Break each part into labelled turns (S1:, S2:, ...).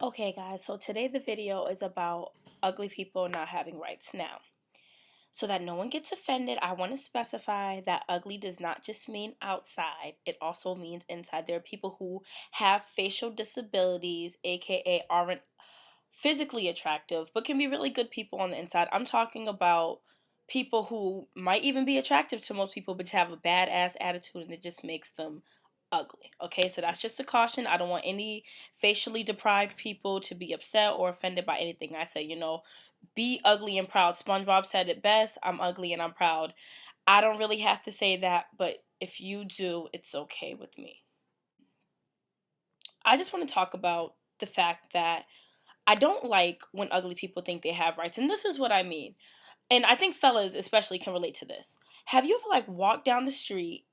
S1: Okay guys, so today the video is about ugly people not having rights. Now, so that no one gets offended, I want to specify that ugly does not just mean outside, it also means inside. There are people who have facial disabilities, aka aren't physically attractive, but can be really good people on the inside. I'm talking about people who might even be attractive to most people, but have a badass attitude and it just makes them ugly. Okay, so that's just a caution. I don't want any facially deprived people to be upset or offended by anything I say. Be ugly and proud. SpongeBob said it best. I'm ugly and I'm proud. I don't really have to say that, but if you do, it's okay with me. I just want to talk about the fact that I don't like when ugly people think they have rights. And this is what I mean. And I think fellas especially can relate to this. Have you ever walked down the street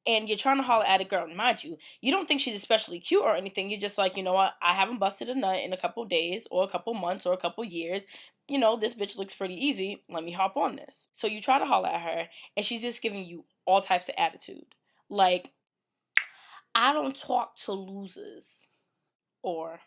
S1: and you're trying to holler at a girl, and mind you, you don't think she's especially cute or anything. You're just like, you know what, I haven't busted a nut in a couple days or a couple months or a couple years. This bitch looks pretty easy. Let me hop on this. So you try to holler at her and she's just giving you all types of attitude. Like, I don't talk to losers. Or,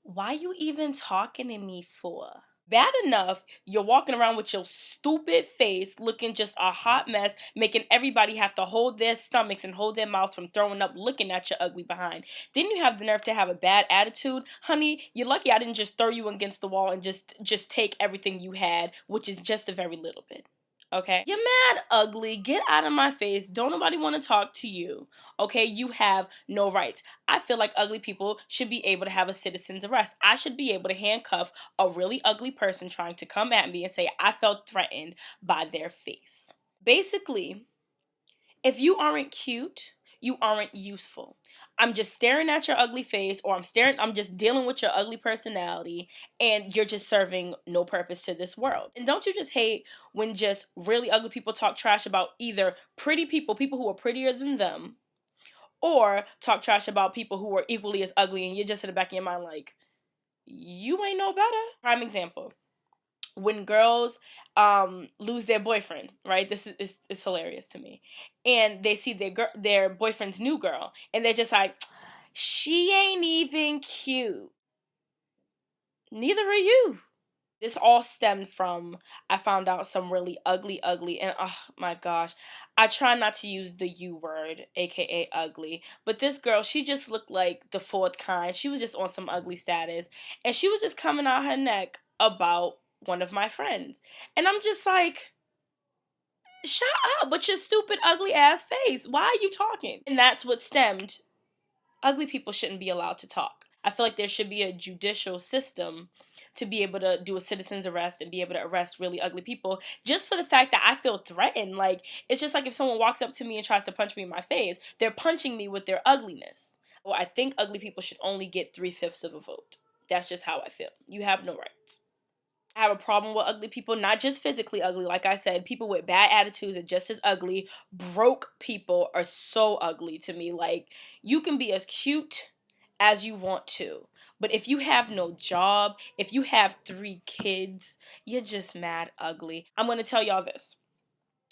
S1: why you even talking to me for? Bad enough, you're walking around with your stupid face looking just a hot mess, making everybody have to hold their stomachs and hold their mouths from throwing up looking at your ugly behind. Then you have the nerve to have a bad attitude. Honey, you're lucky I didn't just throw you against the wall and just take everything you had, which is just a very little bit. Okay? You're mad ugly. Get out of my face. Don't nobody want to talk to you. Okay? You have no rights. I feel like ugly people should be able to have a citizen's arrest. I should be able to handcuff a really ugly person trying to come at me and say I felt threatened by their face. Basically, if you aren't cute, you aren't useful. I'm just staring at your ugly face, or I'm just dealing with your ugly personality, and you're just serving no purpose to this world. And don't you just hate when just really ugly people talk trash about either pretty people who are prettier than them, or talk trash about people who are equally as ugly, and you're just in the back of your mind like, you ain't no better? Prime example. When girls lose their boyfriend, right? This is it's hilarious to me. And they see their boyfriend's new girl and they're just like, she ain't even cute. Neither are you. This all stemmed from I found out some really ugly, and oh my gosh, I try not to use the U word, aka ugly, but this girl, she just looked like the fourth kind. She was just on some ugly status, and she was just coming out her neck about one of my friends. And I'm just like, shut up with your stupid, ugly ass face. Why are you talking? And that's what stemmed. Ugly people shouldn't be allowed to talk. I feel like there should be a judicial system to be able to do a citizen's arrest and be able to arrest really ugly people just for the fact that I feel threatened. Like, it's just like if someone walks up to me and tries to punch me in my face, they're punching me with their ugliness. Well, I think ugly people should only get 3/5 of a vote. That's just how I feel. You have no rights. I have a problem with ugly people, not just physically ugly. Like I said, people with bad attitudes are just as ugly. Broke people are so ugly to me. Like, you can be as cute as you want to, but if you have no job, if you have 3 kids, you're just mad ugly. I'm going to tell y'all this.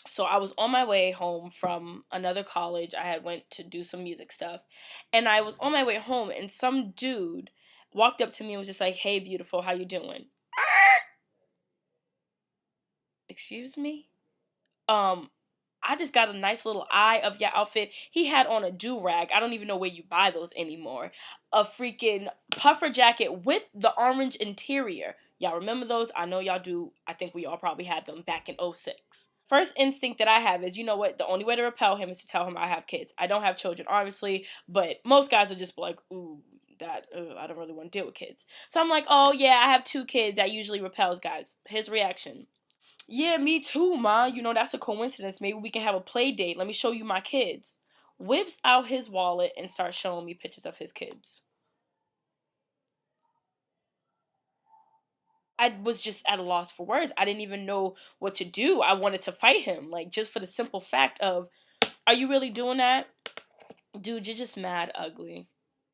S1: So I was on my way home from another college. I had went to do some music stuff, and I was on my way home, and some dude walked up to me and was just like, "Hey, beautiful, how you doing?" Excuse me? Um, I just got a nice little eye of your outfit. He had on a do-rag. I don't even know where you buy those anymore. A freaking puffer jacket with the orange interior. Y'all remember those? I know y'all do. I think we all probably had them back in '06. First instinct that I have is, you know what? The only way to repel him is to tell him I have kids. I don't have children, obviously, but most guys would just be like, ooh, I don't really want to deal with kids. So I'm like, oh yeah, I have 2 kids. That usually repels guys. His reaction: yeah, me too, ma. That's a coincidence. Maybe we can have a play date. Let me show you my kids. Whips out his wallet and starts showing me pictures of his kids. I was just at a loss for words. I didn't even know what to do. I wanted to fight him, like, just for the simple fact of, are you really doing that? Dude, you're just mad ugly.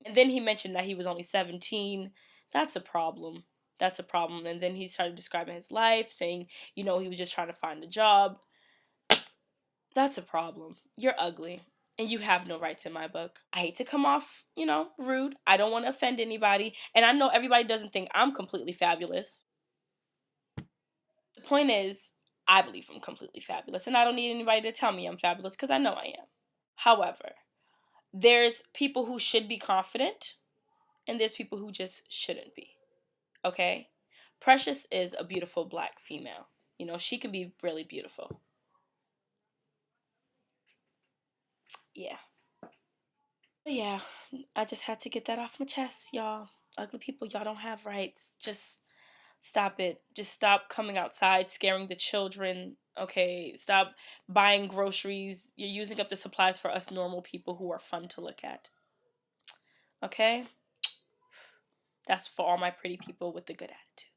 S1: And then he mentioned that he was only 17. That's a problem. That's a problem. And then he started describing his life, saying, he was just trying to find a job. That's a problem. You're ugly. and you have no rights in my book. I hate to come off, rude. I don't want to offend anybody. And I know everybody doesn't think I'm completely fabulous. The point is, I believe I'm completely fabulous, and I don't need anybody to tell me I'm fabulous because I know I am. However, there's people who should be confident, and there's people who just shouldn't be. Okay? Precious is a beautiful black female. She can be really beautiful. Yeah. But yeah, I just had to get that off my chest, y'all. Ugly people, y'all don't have rights. Just stop it. Just stop coming outside, scaring the children. Okay? Stop buying groceries. You're using up the supplies for us normal people who are fun to look at. Okay? That's for all my pretty people with the good attitude.